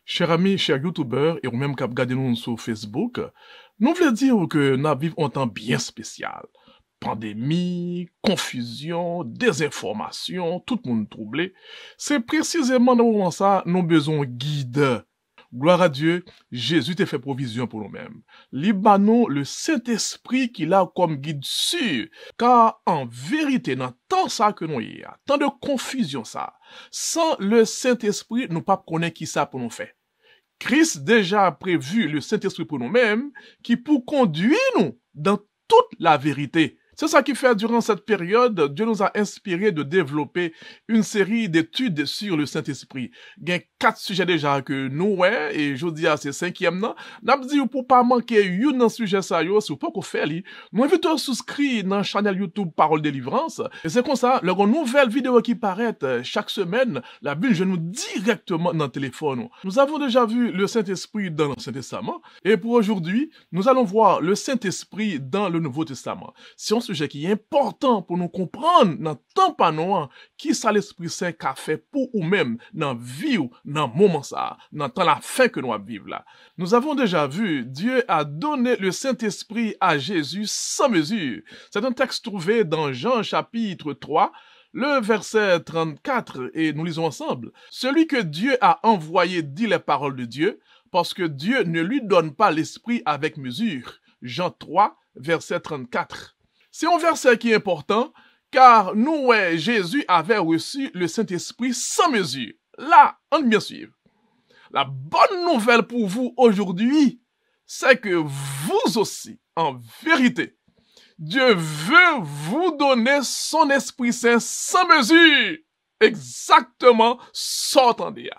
Chers amis, chers youtubeurs, et ou même qui regardez nous sur Facebook, nous voulons dire que nous vivons un temps bien spécial. Pandémie, confusion, désinformation, tout le monde troublé. C'est précisément dans ce moment ça, nous avons besoin de guide. Gloire à Dieu, Jésus t'a fait provision pour nous-mêmes. Libanon, le Saint-Esprit qu'il a comme guide sûr. Car en vérité, dans tant ça que nous y a, tant de confusion ça, sans le Saint-Esprit, nous pas connaître qui ça pour nous faire. Christ déjà a prévu le Saint-Esprit pour nous-mêmes, qui pour conduire nous dans toute la vérité. C'est ça qui fait, durant cette période, Dieu nous a inspiré de développer une série d'études sur le Saint-Esprit. Il y a 4 sujets déjà que nous, ouais, et je dis à ces 5e, non, n'a dit pour pas manquer une dans sujet ça, yo, si vous pas qu'on fait, nous invitons à souscrire dans la chaîne YouTube Parole Délivrance. Et c'est comme ça, leur nouvelle vidéo qui paraît chaque semaine, la Bible, je nous directement dans le téléphone. Nous avons déjà vu le Saint-Esprit dans l'Ancien Testament, et pour aujourd'hui, nous allons voir le Saint-Esprit dans le Nouveau Testament. Si on sujet qui est important pour nous comprendre dans temps pas noir qui ça l'Esprit Saint qu'a fait pour ou même dans vie ou dans moment ça, dans temps la fin que nous vivons là. Nous avons déjà vu, Dieu a donné le Saint-Esprit à Jésus sans mesure. C'est un texte trouvé dans Jean chapitre 3, le verset 34, et nous lisons ensemble. Celui que Dieu a envoyé dit les paroles de Dieu, parce que Dieu ne lui donne pas l'Esprit avec mesure. Jean 3, verset 34. C'est un verset qui est important, car nous, Jésus avait reçu le Saint-Esprit sans mesure. Là, on bien suivre. La bonne nouvelle pour vous aujourd'hui, c'est que vous aussi, en vérité, Dieu veut vous donner son Esprit Saint sans mesure. Exactement, s'entendez.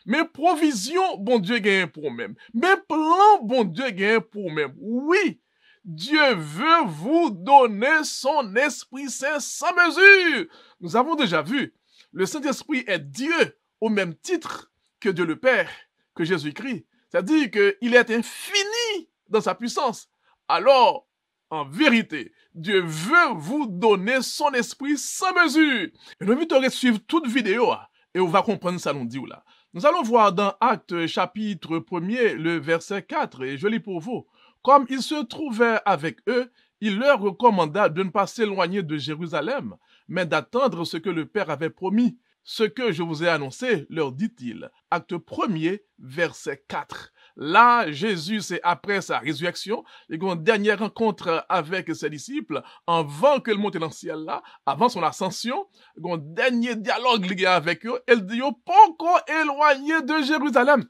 Mais provision, bon Dieu gagne pour même. Mais plan, bon Dieu gagne pour même. Oui. Dieu veut vous donner son Esprit Saint sans mesure. Nous avons déjà vu, le Saint-Esprit est Dieu au même titre que Dieu le Père, que Jésus-Christ. C'est-à-dire qu'il est infini dans sa puissance. Alors, en vérité, Dieu veut vous donner son Esprit sans mesure. Et nous invitons à suivre toute vidéo et on va comprendre ça nous dit là. Nous allons voir dans Actes chapitre 1er, le verset 4, et je lis pour vous. Comme il se trouvait avec eux, il leur recommanda de ne pas s'éloigner de Jérusalem, mais d'attendre ce que le Père avait promis. Ce que je vous ai annoncé, leur dit-il. Acte 1er, verset 4. Là, Jésus, c'est après sa résurrection, et une dernière rencontre avec ses disciples, avant qu'elle monte dans le ciel là, avant son ascension, un dernier dialogue avec eux, elle dit, pas encore éloigné de Jérusalem.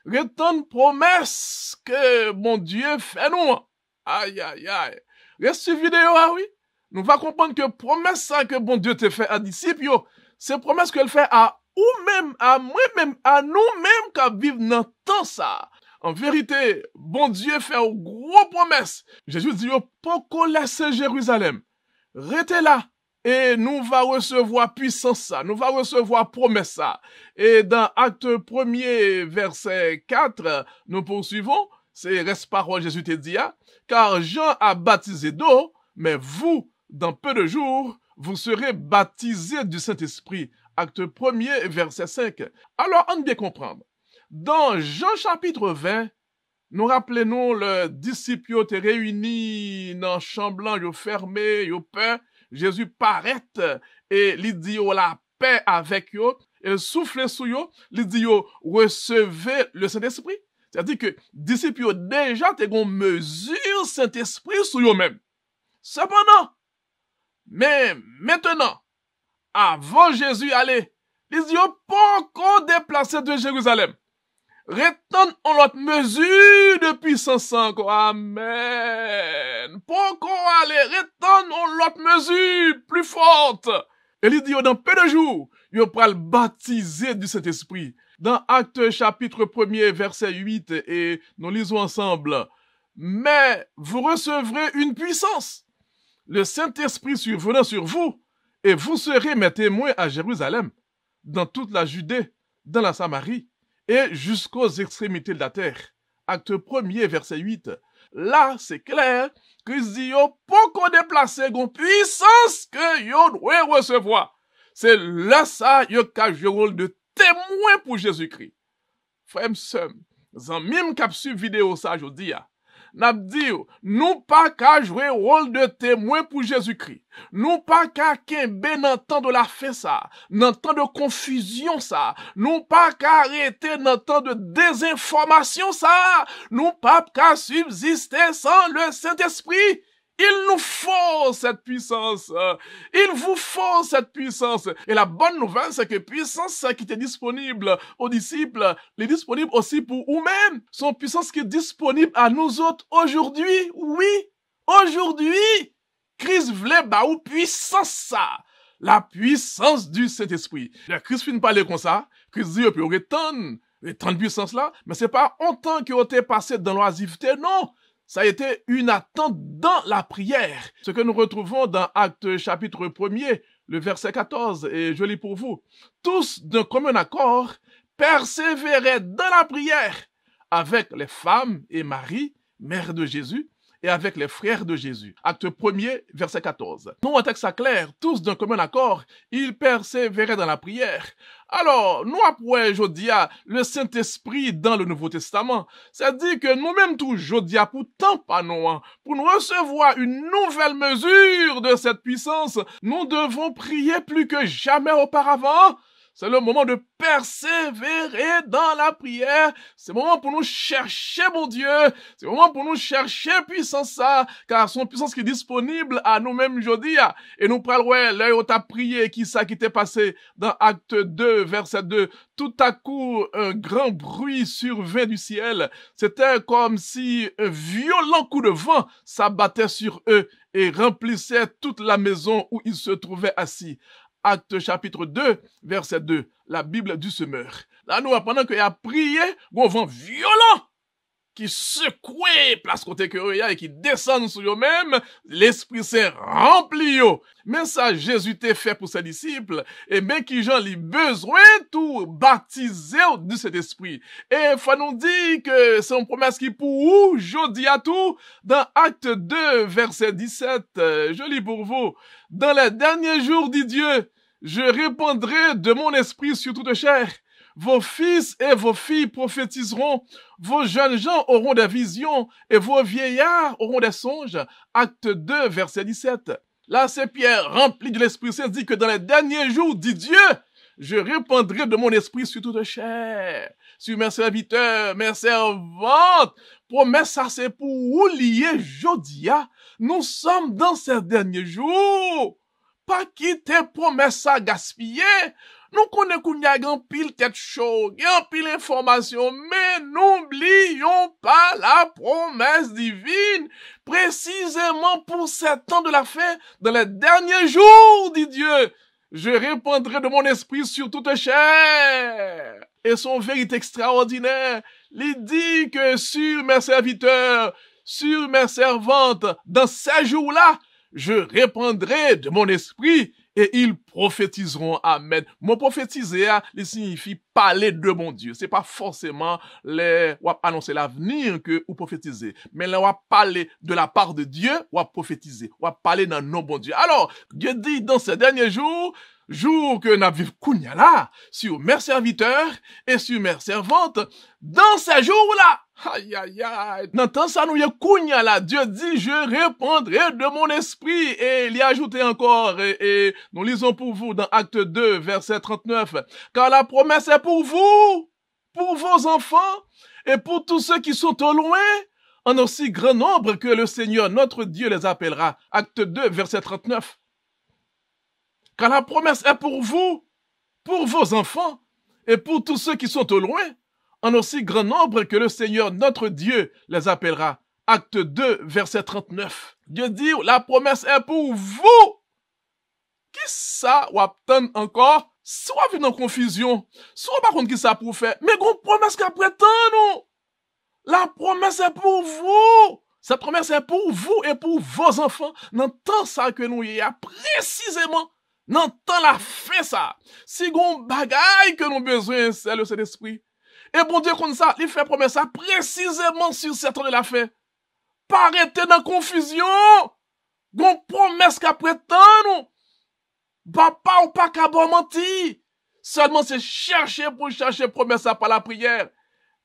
Retenez promesse que mon Dieu fait nous. Aïe, aïe, aïe. Reste vidéo, ah oui. Nous va comprendre que promesse ça que bon Dieu te fait à disciples, c'est promesse qu'elle fait à ou même, à moi-même, à nous-mêmes qui vivons dans temps ça. En vérité, bon Dieu fait une grosse promesse. Jésus dit, pas qu'on laisse Jérusalem. Restez là. Et nous va recevoir puissance ça, nous va recevoir promesse ça. Et dans Acte 1er, verset 4, nous poursuivons, c'est reste parole Jésus te dit, car Jean a baptisé d'eau, mais vous, dans peu de jours, vous serez baptisés du Saint-Esprit. Acte 1er, verset 5. Alors, on bien comprendre. Dans Jean chapitre 20, nous rappelons le disciple te réunis dans chambre blanche, yo fermé, yo pain. Jésus paraît et il dit la paix avec eux, il souffle sur eux, il dit recevez le Saint-Esprit. C'est-à-dire que disciples déjà te gon mesure Saint-Esprit sur eux-mêmes. Cependant, mais maintenant, avant Jésus aller, il dit pas encore déplacé de Jérusalem. Retenons en l'autre mesure de puissance encore. Amen. Pas encore aller. Retenons en l'autre mesure plus forte. Et il dit, dans peu de jours, il va le baptiser du Saint-Esprit. Dans Acte chapitre 1er, verset 8, et nous lisons ensemble. Mais vous recevrez une puissance. Le Saint-Esprit survenant sur vous, et vous serez mes témoins à Jérusalem, dans toute la Judée, dans la Samarie, et jusqu'aux extrémités de la terre. Acte 1er, verset 8. Là, c'est clair que dit yo pas qu'on déplacer une puissance que yo doit recevoir. C'est là ça yo ka jouer rôle de témoin pour Jésus-Christ. frère Sem, zanmim k'ap suiv vidéo ça jodi ya. N'a dit, nous pas qu'à jouer rôle de témoin pour Jésus-Christ. Nous pas qu'à kembe dans temps de la fin ça, dans temps de confusion ça. Nous pas qu'à arrêter dans temps de désinformation ça. Nous pas qu'à subsister sans le Saint-Esprit. Il nous faut cette puissance. Il vous faut cette puissance. Et la bonne nouvelle, c'est que puissance qui était disponible aux disciples, elle est disponible aussi pour vous-même. Son puissance qui est disponible à nous autres aujourd'hui. Oui, aujourd'hui. Christ voulait bah ou puissance ça. La puissance du Saint-Esprit. Christ finit parler comme ça. Christ dit, puis on retend puissance là. Mais c'est pas autant qu'il était passé dans l'oisiveté, non. Ça a été une attente dans la prière. Ce que nous retrouvons dans Actes chapitre 1er, le verset 14, et je lis pour vous. Tous d'un commun accord persévéraient dans la prière avec les femmes et Marie, mère de Jésus, et avec les frères de Jésus. Acte 1er, verset 14. Nous, en texte clair, tous d'un commun accord, ils persévéraient dans la prière. Alors, nous après, jodia, le Saint-Esprit dans le Nouveau Testament, c'est-à-dire que nous-mêmes tout jodia, pour tant pas nous, pour nous recevoir une nouvelle mesure de cette puissance, nous devons prier plus que jamais auparavant. C'est le moment de persévérer dans la prière. C'est le moment pour nous chercher, mon Dieu. C'est le moment pour nous chercher puissance ça, car son puissance qui est disponible à nous-mêmes aujourd'hui. Et nous parlons, là, où t'as prié, qui ça qui t'est passé dans Acte 2, verset 2. Tout à coup, un grand bruit survint du ciel. C'était comme si un violent coup de vent s'abattait sur eux et remplissait toute la maison où ils se trouvaient assis. Acte chapitre 2, verset 2, la Bible du semeur. Là, nous, pendant qu'il a prié, un vent violent qui secouait place côté que eux et qui descend sur eux-mêmes, l'Esprit Saint rempli eux. Mais ça, Jésus t'a fait pour ses disciples, et bien qui j'en ai besoin tout baptiser de cet esprit. Et faut nous dire que c'est une promesse qui pour vous, je dis à tout, dans Acte 2, verset 17, je lis pour vous, dans les derniers jours, dit Dieu, je répandrai de mon esprit sur toute chair. Vos fils et vos filles prophétiseront, vos jeunes gens auront des visions et vos vieillards auront des songes. Acte 2, verset 17. Là, c'est Pierre, rempli de l'Esprit Saint, dit que dans les derniers jours, dit Dieu, je répandrai de mon esprit sur toute chair, sur mes serviteurs, mes servantes. Promesse ça, c'est pour vous lier Jodia. Nous sommes dans ces derniers jours. Pas quitter promesse ça gaspiller. Nous connaissons qu'il y a un pile tête chaud, un pile information, mais n'oublions pas la promesse divine. Précisément pour ces temps de la fin, dans les derniers jours, dit Dieu, je répandrai de mon esprit sur toute chair. Et son vérité extraordinaire, il dit que sur mes serviteurs, sur mes servantes, dans ces jours-là, je répandrai de mon esprit et ils prophétiseront. Amen. Mon prophétiser, il signifie parler de mon Dieu. C'est pas forcément les, ou annoncer l'avenir que ou prophétiser. Mais là, on parler de la part de Dieu, ou prophétiser. On parler dans nos bons Dieu. Alors, Dieu dit dans ces derniers jours, que nous vivons kounya là, sur mes serviteurs et sur mes servantes, dans ces jours-là, aïe, aïe, aïe, dans temps ça nous y a kounya là, Dieu dit, je répandrai de mon esprit, et il y a ajouté encore, et nous lisons pour vous dans Acte 2, verset 39, car la promesse est pour vous, pour vos enfants, et pour tous ceux qui sont au loin, en aussi grand nombre que le Seigneur, notre Dieu, les appellera. Acte 2, verset 39. Car la promesse est pour vous, pour vos enfants, et pour tous ceux qui sont au loin, en aussi grand nombre que le Seigneur, notre Dieu, les appellera. Acte 2, verset 39. Dieu dit, la promesse est pour vous. Qui ça, ou attend encore? Soit venu en confusion, soit par contre qui ça pour faire, mais qu'on promesse qu'après tant, non? La promesse est pour vous. Cette promesse est pour vous et pour vos enfants. Dans tant ça que nous y a précisément, dans tant la fin ça. Si gon bagaille que nous besoin, c'est le Saint-Esprit. Et bon Dieu comme ça, il fait promesse ça précisément sur cette temps de la fin. Pas arrêter dans confusion. Gon promesse qu'après tant, non? Papa ou pas qu'à bon menti. Seulement c'est chercher pour chercher promesse ça par la prière.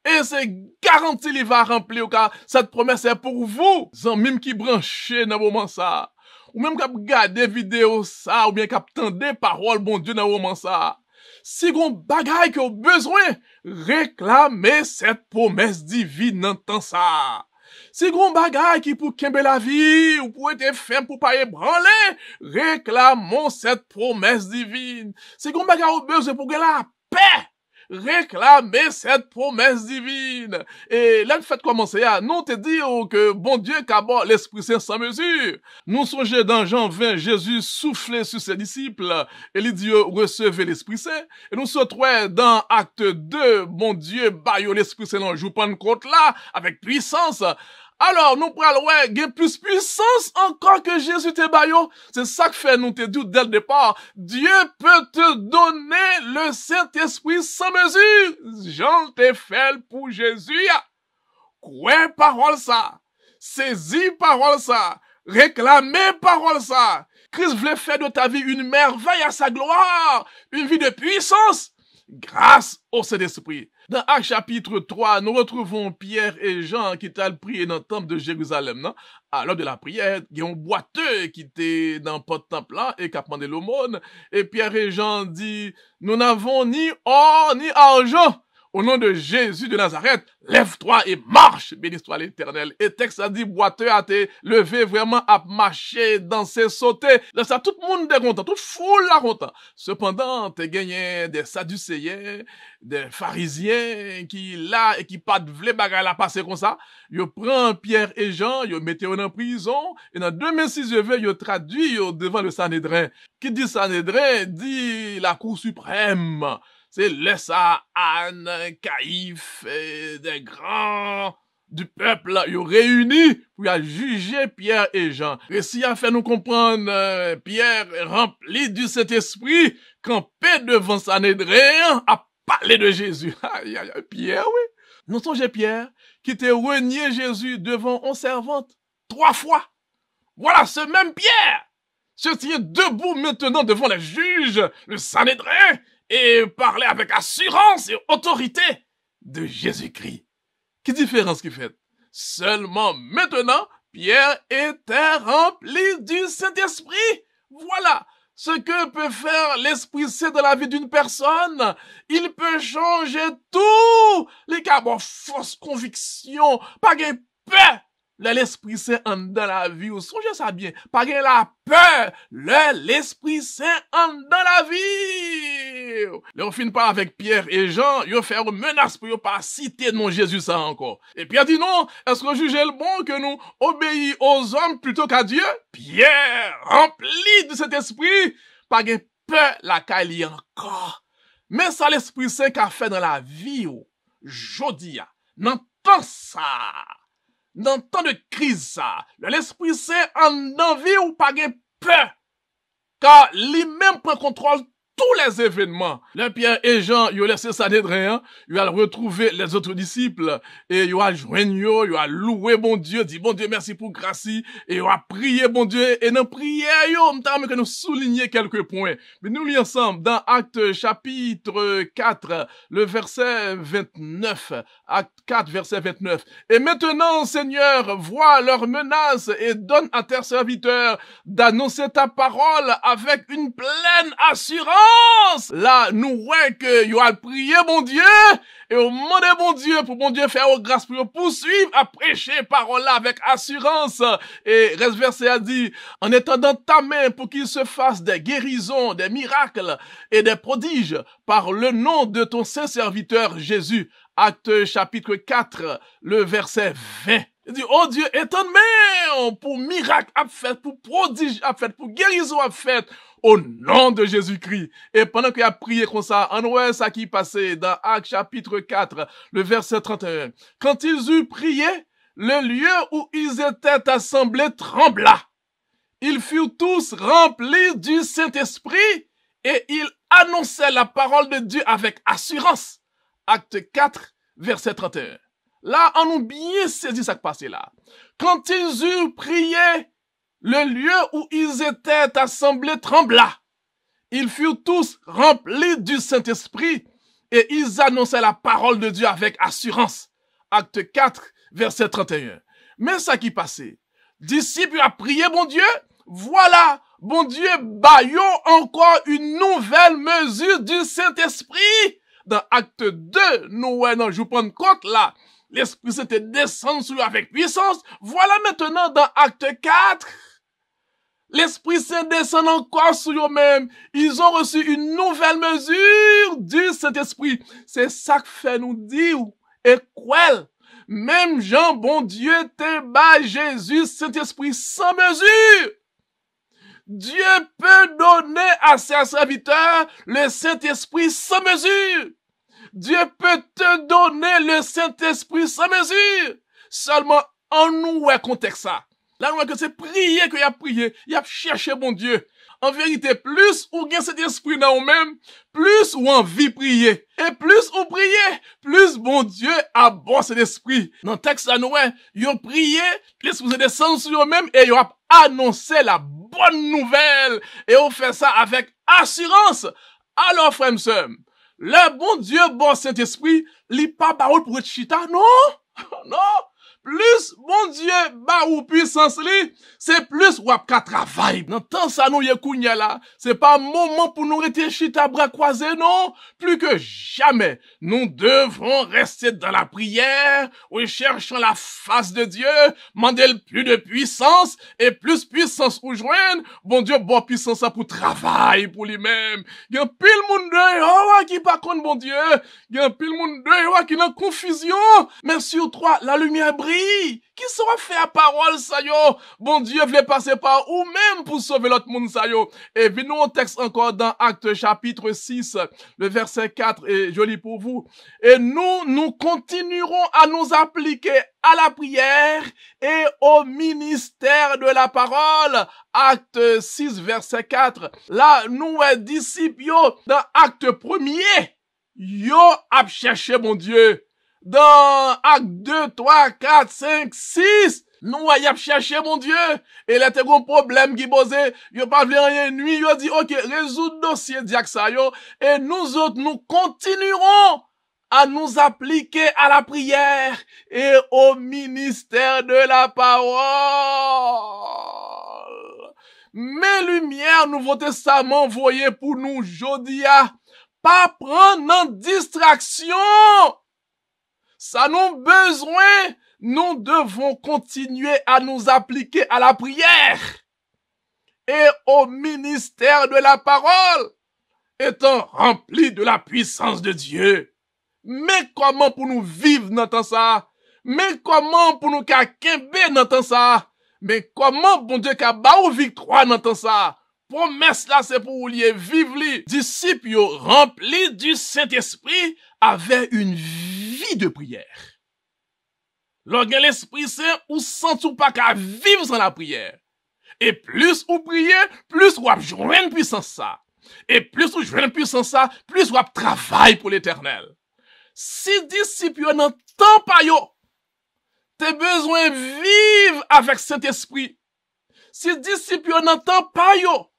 Et c'est garanti il va remplir car cette promesse est pour vous. Zanmim qui branché dans moment ça. Ou même k'ap gade vidéo ça ou bien k'ap tande parole bon Dieu dans moment ça. Si gon bagay que vous besoin, réclamez cette promesse divine dans temps ça. Si gon bagay qui pour kembe la vie ou pour être ferme pour pas ébranler, réclamons cette promesse divine. Si gon bagay ou besoin pour gagner la paix, réclamez cette promesse divine. Et là, le fait commencer à, nous te dire que bon Dieu qu'abord l'Esprit Saint sans mesure. Nous songeons dans Jean 20, Jésus soufflait sur ses disciples et il dit recevez l'Esprit Saint. Et nous se trouvons dans Acte 2, bon Dieu baille l'Esprit Saint dans le jour Pentecôte là, avec puissance. Alors, nous prenons, ouais, gain plus puissance encore que Jésus te baillot. C'est ça que fait nous te dire dès le départ. Dieu peut te donner le Saint-Esprit sans mesure. Jean te fait pour Jésus. Quoi parole ça? Saisis parole ça. Réclamez parole ça. Christ voulait faire de ta vie une merveille à sa gloire. Une vie de puissance. Grâce au Saint-Esprit. Dans Actes chapitre 3, nous retrouvons Pierre et Jean qui étaient prier dans le temple de Jérusalem. Non? À l'heure de la prière, il y a un boiteux qui était dans le temple là et qui a demandé l'aumône. Et Pierre et Jean dit, nous n'avons ni or ni argent. Au nom de Jésus de Nazareth, lève-toi et marche, bénis-toi l'Éternel. Et texte a dit, boiteux a été levé vraiment à marcher, danser, sauter. Là, ça, tout le monde est content, toute foule est content. Cependant, t'es gagné des Sadducéens, des pharisiens qui là et qui pas de vle bagay la passer comme ça. Yo prend Pierre et Jean, yo mette eux en prison, et dans 2006, yo traduit devant le Sanhédrin. Qui dit Sanhédrin, dit la Cour suprême. C'est ça, Anne, Caïphe, des grands du peuple, ils réunis pour juger Pierre et Jean. Récit a fait nous comprendre, Pierre rempli du Saint-Esprit, campé devant Sanhédrin, a parlé de Jésus. Aïe, aïe, aïe, Pierre, oui. Nous songez Pierre, qui t'a renié Jésus devant une servante 3 fois. Voilà ce même Pierre, se tient debout maintenant devant les juges, le Sanhédrin, et parler avec assurance et autorité de Jésus-Christ. Quelle différence qu'il fait? Seulement maintenant, Pierre était rempli du Saint-Esprit. Voilà ce que peut faire l'Esprit Saint dans la vie d'une personne. Il peut changer tout. Les gars, bon, fausse conviction, pas gain peur. L'Esprit Saint en dans la vie, ou songez ça bien, pas gain la peur, l'Esprit Saint en dans la vie. Là, on finit pas avec Pierre et Jean, ils fait une menace pour ne pas citer non Jésus ça encore. Et Pierre dit non, est-ce que jugez le bon que nous obéissons aux hommes plutôt qu'à Dieu? Pierre, rempli de cet esprit, pas gain peur la caille encore. Mais ça l'Esprit Saint qu'a fait dans la vie, jodi a, n'entend ça. Dans temps de crise, ça, l'Esprit Saint en envie ou pas de peur. Car lui-même prend contrôle tous les événements. Le Pierre et Jean, ils ont laissé Sanhédrin, ils ont retrouvé les autres disciples, et ils ont joint, ils ont loué bon Dieu, dit bon Dieu merci pour grâce, et ils ont prié bon Dieu, et dans prière, on t'a que nous souligner quelques points. Mais nous lisons ensemble dans Acte chapitre 4, le verset 29, Acte 4, verset 29. Et maintenant, Seigneur, vois leurs menaces et donne à tes serviteurs d'annoncer ta parole avec une pleine assurance. Là, nous voyons que il a prié bon Dieu et on demande bon Dieu pour bon Dieu faire grâce pour poursuivre à prêcher parole là avec assurance. Et reste verset a dit, en étendant ta main pour qu'il se fasse des guérisons, des miracles et des prodiges par le nom de ton saint serviteur Jésus. Acte chapitre 4, le verset 20. Il dit, oh Dieu, étonne main pour miracle à fait, pour prodige à fait, pour guérison à fait, au nom de Jésus-Christ. Et pendant qu'il a prié comme ça, en ouais, ça qui passait dans Acte chapitre 4, le verset 31. Quand ils eurent prié, le lieu où ils étaient assemblés trembla. Ils furent tous remplis du Saint-Esprit et ils annonçaient la parole de Dieu avec assurance. Acte 4, verset 31. Là, on nous bien saisi ça qui passait là. Quand ils eurent prié, le lieu où ils étaient assemblés trembla. Ils furent tous remplis du Saint-Esprit et ils annonçaient la parole de Dieu avec assurance. Acte 4, verset 31. Mais ça qui passait, disciples a prié bon Dieu, voilà, bon Dieu, baillons encore une nouvelle mesure du Saint-Esprit. Dans acte 2, nous, je prends compte là, l'Esprit Saint descend sur eux avec puissance. Voilà maintenant dans acte 4, l'Esprit Saint descend encore sur eux-mêmes. Ils ont reçu une nouvelle mesure du Saint-Esprit. C'est ça que fait nous dire, et quoi? Même Jean, bon Dieu, te bas Jésus, Saint-Esprit sans mesure. Dieu peut donner à ses serviteurs le Saint-Esprit sans mesure. Dieu peut te donner le Saint-Esprit sans mesure. Seulement, en nous, est contexte ça. Là, nous voyons que c'est prier qu'il a prié. Il a cherché bon Dieu. En vérité, plus ou gain cet esprit dans nous-mêmes, plus ou envie prier. Et plus ou prier, plus bon Dieu a bon cet esprit. Dans le texte, là, nous voyons, ils ont prié, l'esprit descend sur eux-mêmes et ils ont annoncé la bonne nouvelle. Et on fait ça avec assurance. Alors, frères et sœurs, le bon Dieu, bon Saint-Esprit, il pas parole pour être chita, non, non. Plus bon Dieu ba ou puissance li, c'est plus ou ap ka travail. Dans temps ça nous yekounya là, c'est pas moment pour nous rester chita bras croisés, non. Plus que jamais, nous devons rester dans la prière, ou cherchant la face de Dieu, demander plus de puissance, et plus puissance ou joindre, bon Dieu, bon puissance pour travail pour lui-même. Gen pile moun de qui pas contre bon Dieu, gen pile moun de qui dans confusion, mais sur toi, la lumière brille. Qui sera fait à parole ça yo? Bon Dieu voulait passer par ou même pour sauver l'autre monde ça yo. Et puis nous on texte encore dans Actes chapitre 6, le verset 4 est joli pour vous. Et nous continuerons à nous appliquer à la prière et au ministère de la parole. Acte 6, verset 4. Là, nous disciples dans Acte 1er, yo a cherché mon Dieu. Dans acte 2, 3, 4, 5, 6, nous ayons cherché mon Dieu. Et là, t'es un problème qui posait. Yo pas vle rien nuit. Yo dit, ok, résoudre dossier diak sa yo. Et nous autres, nous continuerons à nous appliquer à la prière et au ministère de la parole. Mes lumières, Nouveau Testament, voyez pour nous, jodia, pas prendre en distraction. Ça nous besoin, nous devons continuer à nous appliquer à la prière et au ministère de la parole, étant remplis de la puissance de Dieu. Mais comment pour nous vivre dans temps ça? Mais comment pour nous kembe dans temps ça? Mais comment bon Dieu ka ba ou victoire dans temps ça? Promesse là, c'est pour vous vivre les disciples remplis du Saint-Esprit avaient une vie de prière. Lorsque l'Esprit Saint ou sent ou pas qu'à vivre sans la prière. Et plus vous priez, plus vous avez joindre puissance ça. Et plus vous joindre puissance ça, plus vous avez travail pour l'Éternel. Si disciples n'entendent pas yo, t'as besoin de vivre avec Saint-Esprit. Si disciples n'entendent pas yo,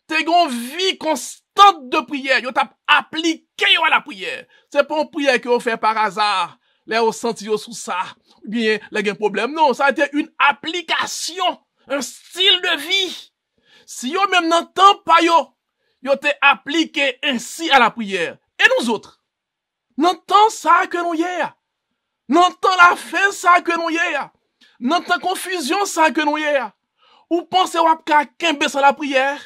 t'es une vie constante de prière. Yo t'a appliqué à la prière. C'est pas une prière que vous fait par hasard. Là, vous sentez sous ça. Ou bien, là, il y a un problème. Non, ça a été une application. Un style de vie. Si yo même n'entend pas yo t'es appliqué ainsi à la prière. Et nous autres, n'entend ça que nous y est. N'entend la fin ça que nous y est. N'entend confusion ça que nous y est. Ou pensez wap ka kembe sans la prière?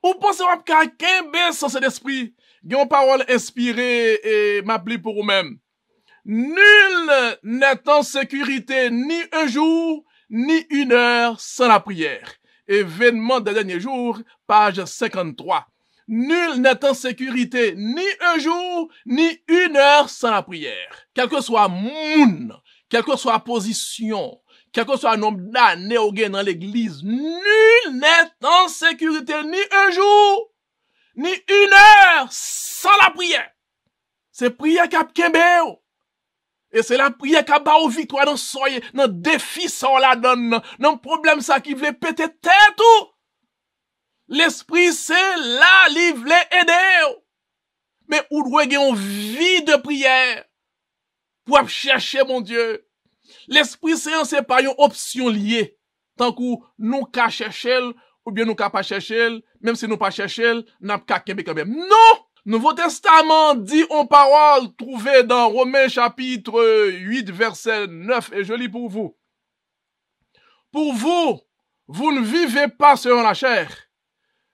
Ou pensez wap ka kembe sans cet esprit? Yon parole inspirée et m'appli pour vous-même. Nul n'est en sécurité ni un jour, ni une heure sans la prière. Événement des derniers jours, page 53. Nul n'est en sécurité ni un jour, ni une heure sans la prière. Quel que soit moun, quelle que soit position, quel que soit le nombre d'années au gain dans l'église, nul n'est en sécurité ni un jour, ni une heure sans la prière. C'est prière qui a kembe. Et c'est la prière qui a ba ou victoire dans soye, dans défi ça on la donne, dans problème ça qui veut péter tête ou. L'Esprit c'est là, il veut aider. Mais ou doit gagner une vie de prière pour chercher mon Dieu. L'Esprit Saint, c'est pas une option liée. Tant que nous qu'à chercher, ou bien nous qu'à pas chercher, même si nous pas chercher, n'a qu'à kembe quand même. Non! Nouveau Testament dit en parole trouvée dans Romains chapitre 8, verset 9, et je lis pour vous. Pour vous, vous ne vivez pas selon la chair,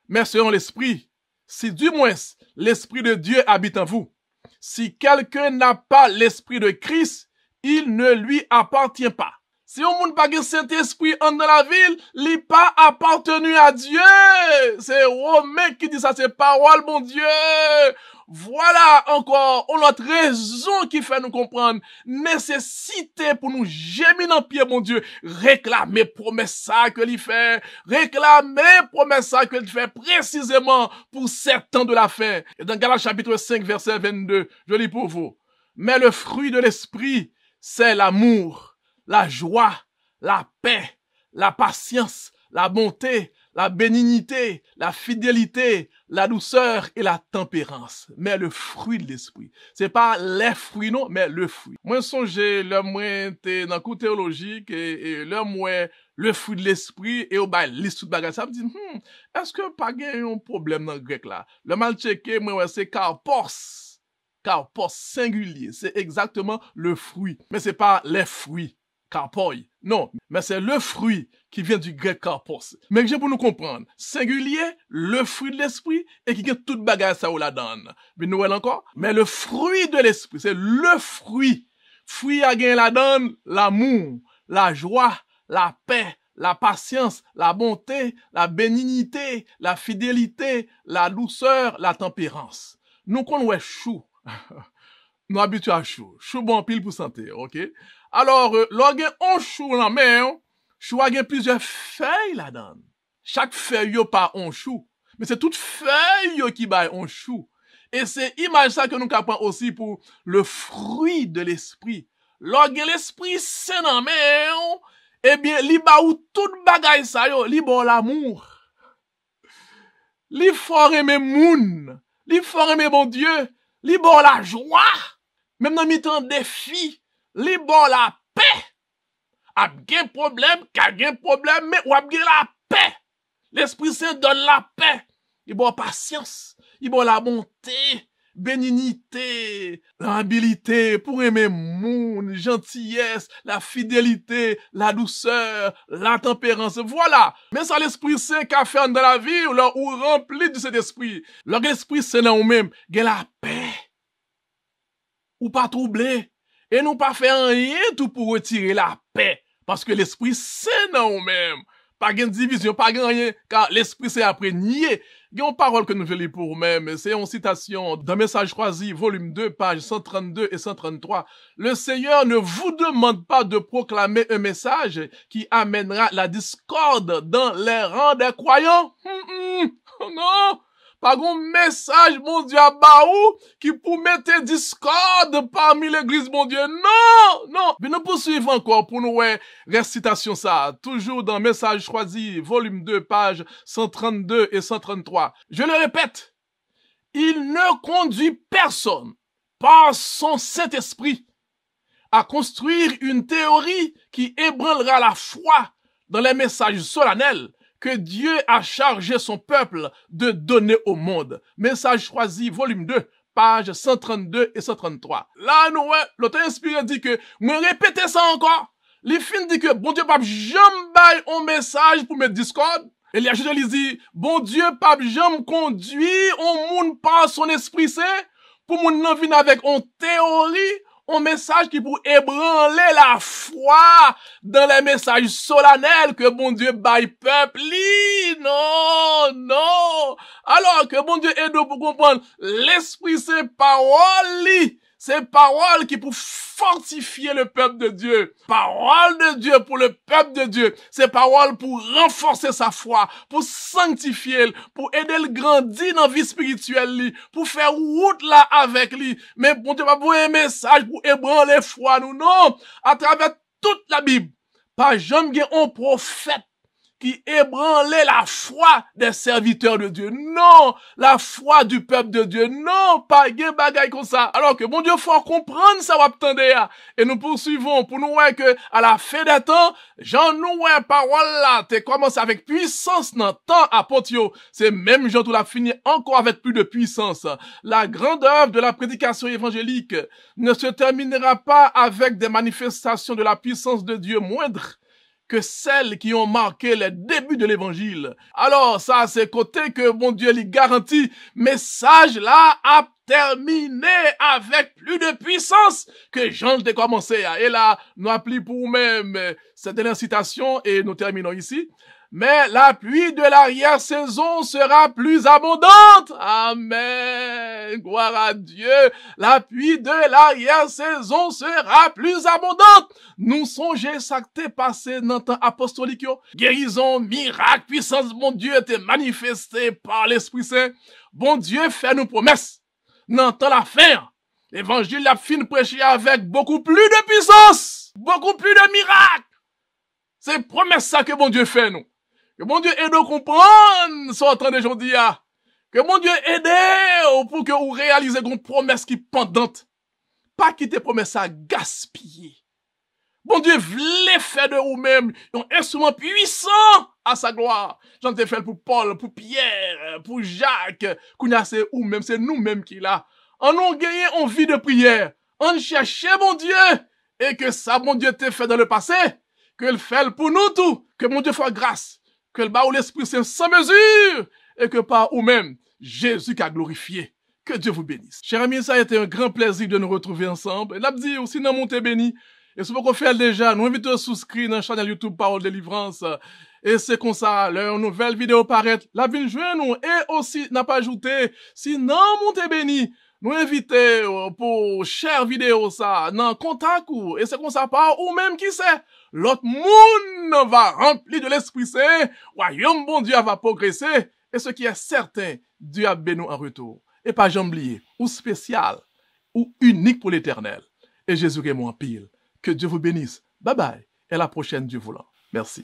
mais selon l'esprit. Si du moins l'esprit de Dieu habite en vous. Si quelqu'un n'a pas l'esprit de Christ, il ne lui appartient pas. Si on n'a pas le Saint-Esprit dans la ville, il n'est pas appartenu à Dieu. C'est Romain qui dit ça, c'est parole, mon Dieu. Voilà encore une autre raison qui fait nous comprendre. Nécessité pour nous gémir dans le pied, mon Dieu. Réclamer promesse ça que l'il fait. Réclamer promesse ça que l'il fait précisément pour 7 ans de la fin. Et dans Galates chapitre 5, verset 22, je lis pour vous. Mais le fruit de l'esprit, c'est l'amour, la joie, la paix, la patience, la bonté, la bénignité, la fidélité, la douceur et la tempérance. Mais le fruit de l'esprit. C'est pas les fruits, non, mais le fruit. Moi, songez, le moins t'es dans le cours théologique et le moins le fruit de l'esprit et au bas, l'histoire de bagage. Ça me dit, est-ce que pas un problème dans le grec là? Le mal checké, moi, c'est karpos. Karpos singulier. C'est exactement le fruit. Mais c'est pas les fruits. Karpoi. Non, mais c'est le fruit qui vient du grec karpos. Mais j'ai pour nous comprendre, singulier, le fruit de l'esprit, et qui gagne toute bagage ça ou la donne. Mais nous encore, mais le fruit de l'esprit, c'est le fruit. Fruit à gagner la donne, l'amour, la joie, la paix, la patience, la bonté, la bénignité, la fidélité, la douceur, la tempérance. Nous connaissons chou. Nous habitués à chou. Chou bon pile pour santé, ok? Alors, lorsqu'on on chou dans la main, chou a plusieurs feuilles là-dedans. Chaque feuille yo pas un chou, mais c'est toute feuille yo qui baille un chou. Et c'est image ça que nous capons aussi pour le fruit de l'esprit. Lorsque l'esprit c'est dans la main, eh bien, li ba ou tout bagay ça yo, li bon l'amour. Li fort aimer moun, li fort aimer bon Dieu, li bon la joie. Même dans mi-temps défi, li bon la paix. A gen problème, mais ou a gen la paix. L'Esprit Saint donne la paix. Il bon patience, il bon la bonté, bénignité, l'habilité pour aimer moun, gentillesse, la fidélité, la douceur, la tempérance. Voilà. Mais ça l'Esprit Saint qu'a fait dans la vie ou rempli de cet esprit. L'Esprit Saint dans nous-mêmes, gen la paix. Ou pas troublé. Et nous pas faire rien tout pour retirer la paix. Parce que l'Esprit Saint dans nous-mêmes. Pas de division, pas de rien. Car l'Esprit Saint après nié. Il y a une parole que nous voulons lire pour nous-mêmes. C'est une citation d'un message choisi, volume 2, pages 132 et 133. Le Seigneur ne vous demande pas de proclamer un message qui amènera la discorde dans les rangs des croyants. Non! Pas un message, mon Dieu, à Baou, qui pour mettre discorde parmi l'église, mon Dieu. Non, non. Mais nous poursuivons encore pour nous, récitation ça. Toujours dans message choisi, volume 2, pages 132 et 133. Je le répète. Il ne conduit personne par son Saint-Esprit à construire une théorie qui ébranlera la foi dans les messages solennels que Dieu a chargé son peuple de donner au monde. Message choisi, volume 2, pages 132 et 133. Là, nous, l'auteur inspiré dit que, moi répétez ça encore. Les fins dit que, bon Dieu, pape, jamais baille un message pour mettre discorde. Et les ajoute, il dit, bon Dieu, pape, jamais conduit on monde par son esprit saint pour mon n'en venir avec une théorie, un message qui pour ébranler la foi dans les messages solennels que bon Dieu baille peuple. Non, non. Alors que bon Dieu aide pour comprendre l'esprit c'est parole c'est parole qui pour fortifier le peuple de Dieu. Parole de Dieu pour le peuple de Dieu. C'est parole pour renforcer sa foi, pour sanctifier, pour aider le grandir dans la vie spirituelle, pour faire route là avec lui. Mais bon Dieu va vous un message pour ébranler foi nous. Non, à travers toute la Bible, pas jamais un prophète qui ébranlait la foi des serviteurs de Dieu. Non, la foi du peuple de Dieu. Non, pas gen bagay comme ça. Alors que bon Dieu, faut comprendre ça ou attendre. Et nous poursuivons pour nous voir que à la fin des temps, Jean nous ouais parole là, t'es commencé avec puissance dans temps apôtre. C'est même Jean tout l'a fini encore avec plus de puissance. La grande œuvre de la prédication évangélique ne se terminera pas avec des manifestations de la puissance de Dieu moindres que celles qui ont marqué les débuts de l'évangile. Alors, ça, c'est côté que bon Dieu lui garantit, message là a terminé avec plus de puissance que Jean a commencé. Et là, nous appelons pour nous-mêmes cette dernière citation et nous terminons ici. Mais la pluie de l'arrière-saison sera plus abondante. Amen. Gloire à Dieu. La pluie de l'arrière-saison sera plus abondante. Nous songeons ça qui t'est passé dans le temps apostolique. Guérison, miracle, puissance, bon Dieu, était manifesté par l'Esprit Saint. Bon Dieu fait nous promesses. Dans le temps la fin, l'évangile a fini prêcher avec beaucoup plus de puissance, beaucoup plus de miracles. C'est promesse ça que bon Dieu fait nous. Que mon Dieu aide à comprendre ce qu'on de aujourd'hui. Que mon Dieu aide pour que vous réalisez une promesse qui pendante. Pas quitter promesse à gaspiller. Bon Dieu voulait faire de vous-même un instrument puissant à sa gloire. J'en ai fait pour Paul, pour Pierre, pour Jacques. Kounya c'est vous-même, c'est nous-mêmes qui là. En nous gagné en vie de prière. En cherché mon Dieu. Et que ça, mon Dieu t'a fait dans le passé. Que le fait pour nous tout. Que mon Dieu fasse grâce. Que le bas ou l'Esprit Saint sans mesure, et que par vous-même, Jésus qu'a glorifié. Que Dieu vous bénisse. Chers amis, ça a été un grand plaisir de nous retrouver ensemble. Et là, dit aussi dans mon béni. Et ce qu'on fait déjà, nous invitons à souscrire dans la chaîne YouTube Parole de Délivrance. Et c'est comme ça, leur nouvelle vidéo paraît. La ville joint nous, et aussi, n'a pas ajouté, sinon, mon béni. Nous invitons pour chère vidéo ça, dans contact ou, et c'est comme ça par ou même qui sait. L'autre monde va remplir de l'Esprit Saint, royaume bon Dieu va progresser, et ce qui est certain, Dieu a béni en retour. Et pas jamais oublier, ou spécial, ou unique pour l'éternel. Et Jésus est mon pile. Que Dieu vous bénisse. Bye bye. Et à la prochaine, Dieu voulant. Merci.